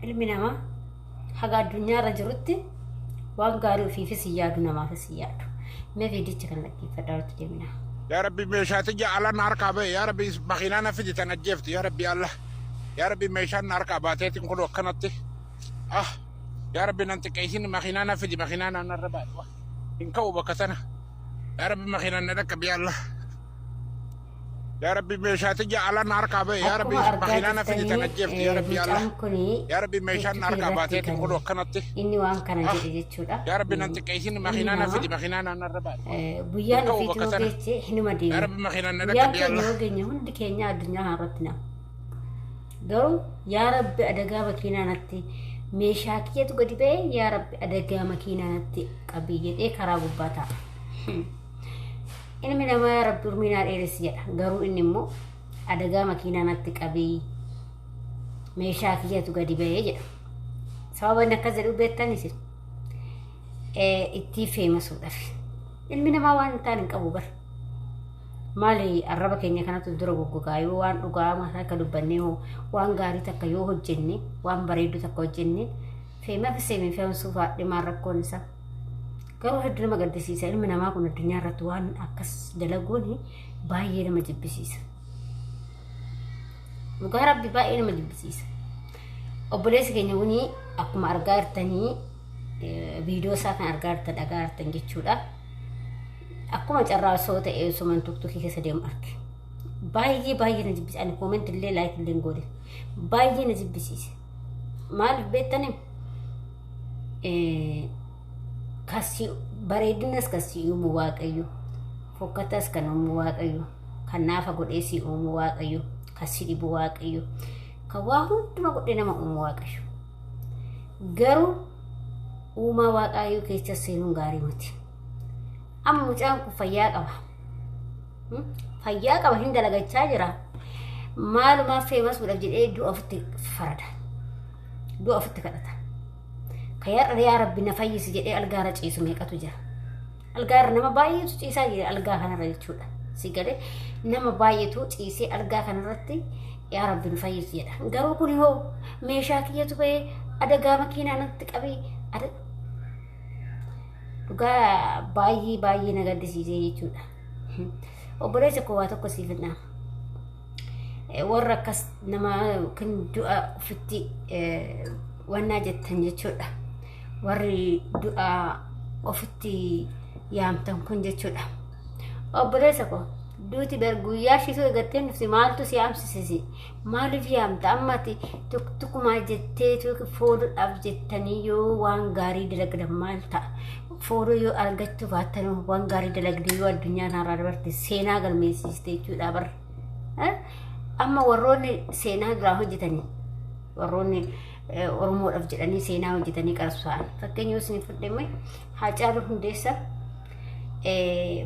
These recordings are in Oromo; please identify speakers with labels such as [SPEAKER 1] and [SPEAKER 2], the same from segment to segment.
[SPEAKER 1] ilmi namaa haga addunyaarra jirutti waan gaarii ofii fi siyyaadu namaaf siyyaadu. Mee viidicha kan dhaggeeffadhaa deemina.
[SPEAKER 2] يا ربي ميشاتي على نار كابه يا ربي مخينانا في تنجفت يا ربي الله يا ربي ميشان نار كاباتي نقول وكنتي يا ربي ننت كيسين مخينانا في مخينانا نربات إنكوا بكتنا يا ربي مخينانا لك بيا الله يا ربي ميشاتي على نار كابه يا ربي مخينانا في تنجفت يا ربي الله يا ربي ميشان نار كاباتي نقول وكنتي
[SPEAKER 1] إني وان كان جدي جودا
[SPEAKER 2] يا ربي ننت كيسين مخينانا في مخينانا نربات
[SPEAKER 1] بيان في توجه حين مدينة
[SPEAKER 2] يا ربي مخينانا لك
[SPEAKER 1] يا
[SPEAKER 2] بيا الله
[SPEAKER 1] كنيوجي هند كينيا الدنيا هرتنا قالوا يا رب أدقى مكينة نتي ميشاكية تقولي بيه يا رب أدقى مكينة نتي قبيجة إيه خراب باتا إن من ما يا رب رمينا الإرسية قالوا إني مو أدقى مكينة نتي قبي ميشاكية تقولي بيه سواء نكذلوا بيتاني سير إتي فيمس ودر إن من ما وان تاني كابوبر مالي الربا كينيا كانت تدرو غوغايو وان دوغا ما كدبنيو وان غاري تكيو هجني وان بريدو تكو جني فيما في سيمي فيم سوفا دي ماركونسا كرو هدر ما قدسيسا من ما كنا الدنيا رتوان اكس دلغوني باي لما جبسيسا مغارب دي باي لما جبسيسا اوبليس كينيا وني اكو مارغارتني فيديو ساكن ارغارت دغارتن جچودا أكو أجرّا صوت سومن توك كيس ديم أرك بايجي نجيب أنا كومنت اللي لايك اللي نقوله بايجي نجيب بسيس مال بيت تاني كاسيو بريدنس كاسيو مواق أيو فوكتاس كانوا مواق أيو كنافة قد إيسي مواق أيو كاسيدي مواق أيو كواهو تما قد إنما مواق أيو غرو مواق أيو كيس تسينو غاري متي أما مجانكو فياك أبا هند لغا تاجرا مالو ما في مسؤول أفجد إيه دو أفتك فردا دو أفتك كدتا كيار يا ربي نفايس جد إيه ألغارة جيسو ميكا تجا ألغارة نما بايتو جيسا جد ألغا خانا رجودا سيقالي نما بايتو جيسي ألغا خانا رتي يا ربي نفايس جدا نقارو كوني هو ميشاكي يتوبي أدقا مكينا نتك أبي أدق Dhugaa baay'ee na gaddisiisee jechuudha. Obboleessa koo waa tokko siifannaa. Warra akkas nama kan du'a ofitti wannaa jettan jechuudha. Warri du'a ofitti yaamtan kun jechuudha. Obboleessa koo duuti guyyaa shiituu eeggattee nufti maaltu si yaamsisisi? Maaliif yaamta? Ammati tukkumaa jettee fuudhuudhaaf jettanii yoo waan gaarii dalagdan maal ta'a? Fooroo yoo argachuu baattan waan gaarii dalagdee yoo addunyaan haaraa dabarte seenaa galmeessiste jechuudha bar. Amma warroonni seenaa biraa hojjetanii warroonni Oromoodhaaf jedhanii seenaa hojjetanii qarsoa'an fakkeenyaaf isin fudhame Haacaaluu Hundeessaa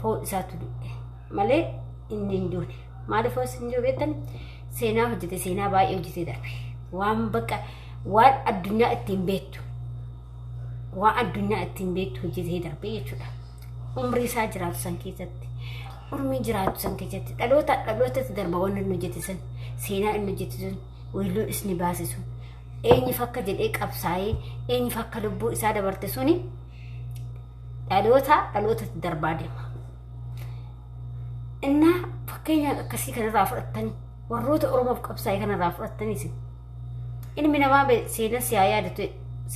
[SPEAKER 1] foon isaatu du'e malee inni hin duune maaliif isin jiru beektan seenaa hojjete seenaa baay'ee hojjetee darbe waan bakka waan addunyaa ittiin beektu waan addunyaa ittiin beektu hojjetee darbe jechuudha. Umrii isaa jiraatu san keessatti umrii jiraatu san keessatti dhalootatti darba waan inni hojjete san seenaa inni hojjete sun weelluun isni baase sun eenyuuf akka jedhee qabsaa'ee eenyuuf akka lubbuu isaa dabarte suni dhalootatti darbaa deema. Innaa fakkeenyaaf akkasii kanarraa fudhattanii warroota Oromoof qabsaa'ee kanarraa fudhattaniis ilmi namaa seenaa siyaa yaadatu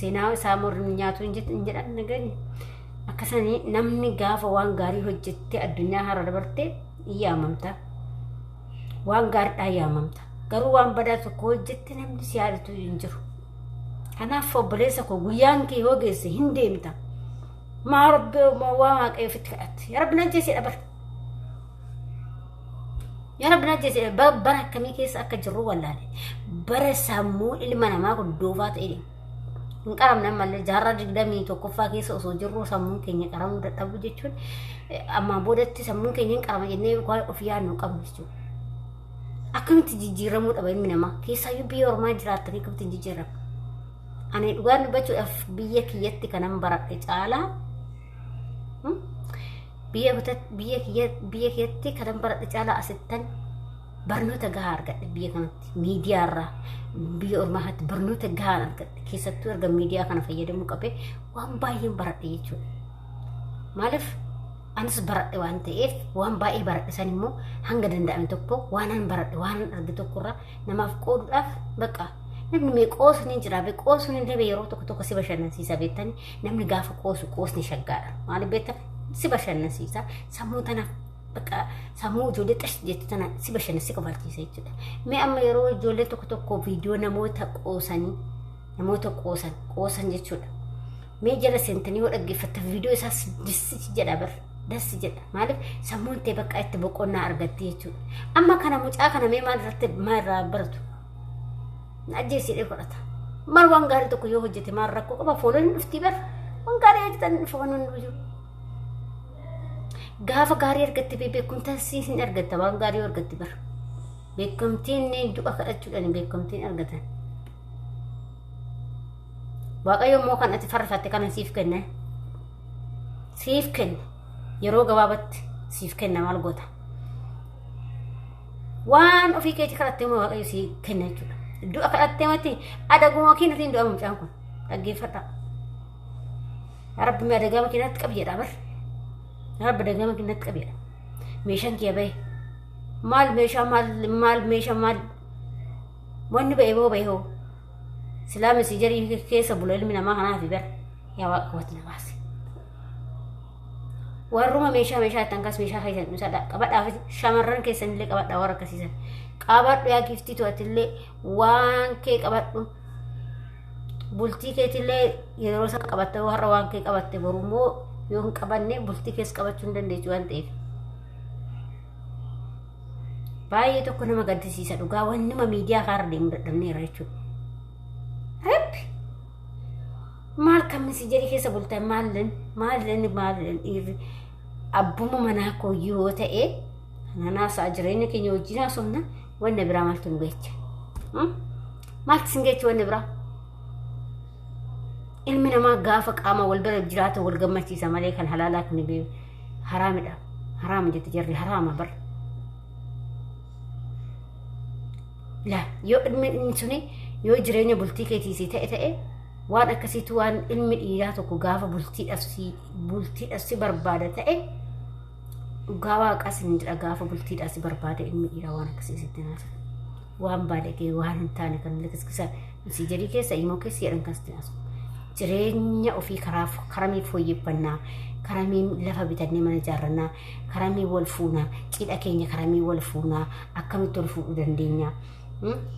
[SPEAKER 1] seenaa isaa mormi nyaatu hin jedhan nagani akkasanii namni gaafa waan gaarii hojjettee addunyaa haaraa dabarte yaamamta waan gaariidhaa yaamamta garuu waan badaa tokko hojjette namni si yaadatu hin jiru. Kanaaf obboleessa koo guyyaan kee yoo geesse hin deemta maa rabbi waa waaqayyo ofitti kadhatte yaa rabbi najjeesee dhabar yaa rabbi najjeesee bara akkamii keessa akka jirru wallaale bara sammuu ilma namaa kun doofaa ta'e hin qaramne malee jaarraa 21ffaa keessa osoo jirru sammuun keenya qaramuu dadhabu jechuun amma boodatti sammuun keenya hin qarama jennee waa'ee of yaadnu qabnu jechuudha. Akkamitti jijjiiramuu dhaba ilmi namaa keessaayyuu biyya ormaa jiraattanii akkamitti jijjiiramu? Ani dhugaan dubbachuudhaaf biyya kiyyatti kanan baradhe caalaa biyya kiyyatti kanan baradhe caalaa asittan barnoota gahaa argadhe biyya kanatti miidiyaarraa biyya ormaatti barnoota gahaan argadhe keessattuu erga miidiyaa kana fayyadamuu qabee waan baay'een baradhe jechuudha. Maaliif anis baradhe waan ta'eef waan baay'ee baradhe san immoo hanga danda'ame tokko waan an baradhe waan an arge tokkorraa namaaf qooduudhaaf bakka namni mee qoosu ni jira bee qoosu ni dhabe yeroo tokko tokko si bashannansiisa beektanii namni gaafa qoosni shaggaadha maaliif beektan si bashannansiisa sammuu tanaaf bakka sammuu ijoollee xash jettu tana si bashannansiisa qabachiisa jechuudha. Mee amma yeroo ijoollee tokko viidiyoo namoota qoosan jechuudha. Mee jala seentanii yoo dhaggeeffattan viidiyoo isaas dissi jedha bar dassi jedha maaliif sammuun ta'e bakka itti boqonnaa argatti jechuudha. Amma kana mucaa kana mee maal irraa baratu ajjeesiidhee godhata. Maal waan gaarii tokko yoo hojjete maal rakkoo qaba fooloon dhuftii bar waan gaarii hojjetan fooloon dhufu. Gaafa gaarii argatti beekumtaan siin argatta waan gaarii argatti bar beekumtiin du'a kadhachuudhaan beekumtiin argatan. Waaqayyo immoo kan ati farfatte kana siif kenna yeroo gabaabatti siif kenna maal goota waan ofii keetii kadhattee immoo waaqayyo siif kenna jechuudha. Du'a kadhattee mati adaguma kiinatiin du'a mucaan kun dhaggeeffadha. Rabbi mee adagaa makiinaatti qabiyyadha bar rabbi adagaa makiinaatti qabiyyadha. Meeshaan kee bahe maal meeshaa wanni ba'e boo ba'e hoo Silaami si jari keessa bula ilmi namaa kanaaf bar yaa waaqa wati nabaase. Warruma meeshaa ittaan kas meeshaa keessan dhusadha. Qabadhaaf shamarran keessan illee qabadhaa warra akkasiisan. Qabadhu yaa giftii to'atillee waan kee qabadhu. Bultii keetillee yeroo isa qabatte warra waan kee qabatte borummoo yoo hin qabanne bultii keessa qabachuu hin dandeessu waan ta'eef. Baay'ee tokko nama gaddisiisa dhugaa waan nama miidiyaa kaarra deemu dadhabneera jechuudha. Maal kamisi jari keessa bultan maallen abbuma manaa koo yoo ta'e nanaasaa jireenya keenya wajjin haasofna wanna biraa maaltu nu geecha maaltu sin geecha wanna biraa ilmi namaa gaafa qaama wal bira jiraata wal gammachiisa malee kan halaalaa kun bee haraamidha haraam jette jarri haraama bar la yoo ilmi suni yoo jireenya bultii keetiisii ta'e waan akkasiitu waan ilmi dhiiraa tokko gaafa bultiidhaaf si barbaada ta'e dhugaa waaqaa sin jedha gaafa bultiidhaaf si barbaada ilmi dhiiraa waan akkasiisitti naasa waan baadhagee waan hin taane kan lakkisa si jedhii keessa immoo keessa jedhan kan sitti naasu jireenya ofii karamii fooyyeffannaa karamii lafa bitannee mana ijaarrannaa karamii wal fuunaa cidha keenya karamii wal fuunaa akkamitti wal fuudhuu dandeenya.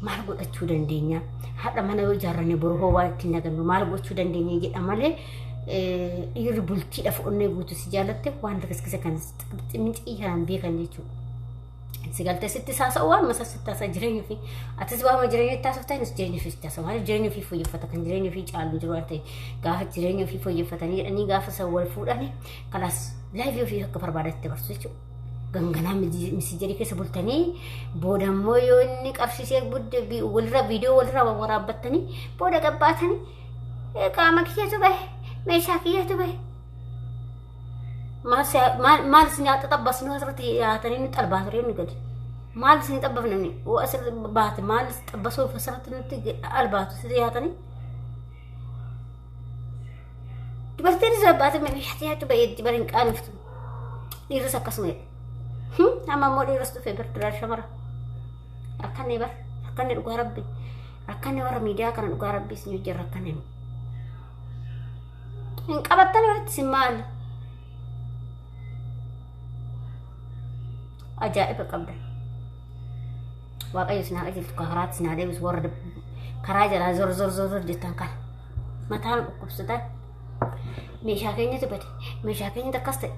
[SPEAKER 1] Maal godhachuu dandeenya haadha mana yoo ijaarranne boru hoo waan ittiin nagannu maal gochuu dandeenya jedha malee dhiirri bultiidhaaf onnee guutu si jaalatte waan lakkisa kan ximicii kanaan beekan jechuudha. Si galtee sitti saasa'u waan masa sitti taasisaa jireenya ofii atis waama jireenya itti taasiftaa innis jireenya ofii sitti taasisaa maaliif jireenya ofii fooyyeffata kan jireenya ofii caalu jiru waan ta'e gaafa jireenya ofii fooyyeffatanii jedhanii gaafa san wal fuudhanii kalaas laayifii ofii akka barbaadatti dabarsu jechuudha. Ganganaa misi jari keessa bultanii booda immoo yoo inni qabsiisee walirra viidiyoo walirra waraabbattanii booda gabbaatanii qaama kiyyatu bahe meeshaa kiyyatu bahe maal isin xaxabbas nu asirratti yaatanii nu xalbaa turee nu gadi maal isin xabbafnani asirra baate maal xabbasuuf asirratti nutti albaatu sitti yaatanii dubartiin isa baate meeshaa kiyyatu bahe bariin qaaniftu dhiirris akkasuma nama mau direstufi berdoa shamara akan nih bar akan nih dhugaa rabbi akan nih warra miidiyaa kana dhugaa rabbi sin hojii akan nih hin qabattan walitti sin maal ajaa'iba qabda waaqayyo sin haa qajeeltu karaatti sin haa deebisu warra karaa jalaa zor jettan kana mataan dhukkubsatan meeshaa keenyatu bade meeshaa keenyatu akkas ta'e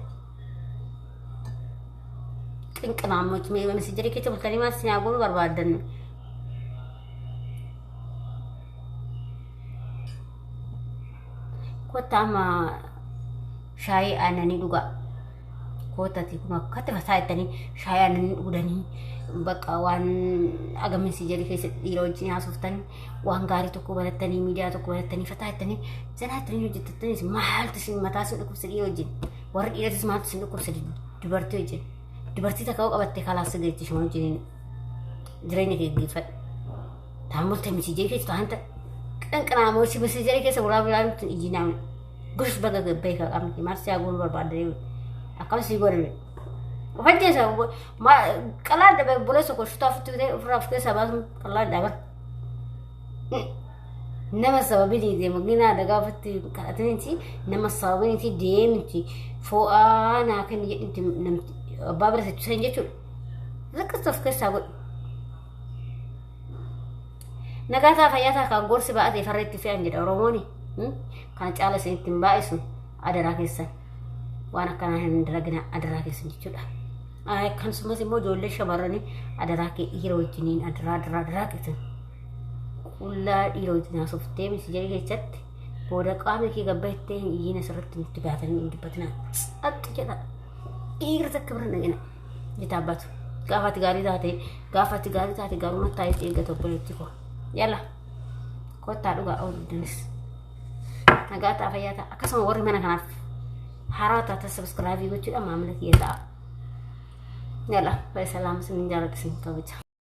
[SPEAKER 1] qinqinaamoች messenjeri keessa bultanii maal sin haguuru barbaadan kottaama shaayii aananii dhugaa kootati kun akkatti fasaa jettanii shaayii aananii dhugdanii bakka waan aga messenjeri keessa dhiira wajjin haasoftanii waan gaarii tokko barattanii miidiyaa tokko barattanii fasaa jettanii zanaattanii hojjettanis maaltu sin mataa sin dhukkubsa dhiira wajjin warri dhiiratis maaltu sin dhukkubsa dubartii wajjin dubartii takka qabatte kalaas geetti shuma wajjin jireenya kee geeffadhu تعمل تمشي جيك فانت كان موشي بس جيك سولا بلا يجينا قش بقى بيك أمي ما سيقول بربادري أكمل سيقول وفجأة ما كلا ده بولس وكش تافت ده فرافك سباز كلا ده نما سببي دي مجينا ده قافتي كاتنتي نما سببي تي ديمتي فو أنا كن أنت نمت بابرة تسنجتو لك تفكر ساقول نقاطع فياتها كان قرص بقى فريت في عندي روموني كانت على سنتين بايسون أدراكيسن وانا كان هندرجنا أدراكيسن جدا كان سمسي مو جولة شبرني أدراكي إيروتينين أدراكيسن كلها إيروتينا سوفتي مسجري كيست بودك أمي كي قبيتين يجينا سرت متبعتني إنك بتنا أتجدا إيرتك كبرنا جنا جتابته قافت غاري تاتي غارونا تايت إيجا تبوليتيكو يلا كوتا دوغا أول دنس نقاطع فياتا أكسم وري منا كناف حراتا تسبسكرايب يقول أما عملت يتا يلا باي سلام سنين جارك سنين كويتا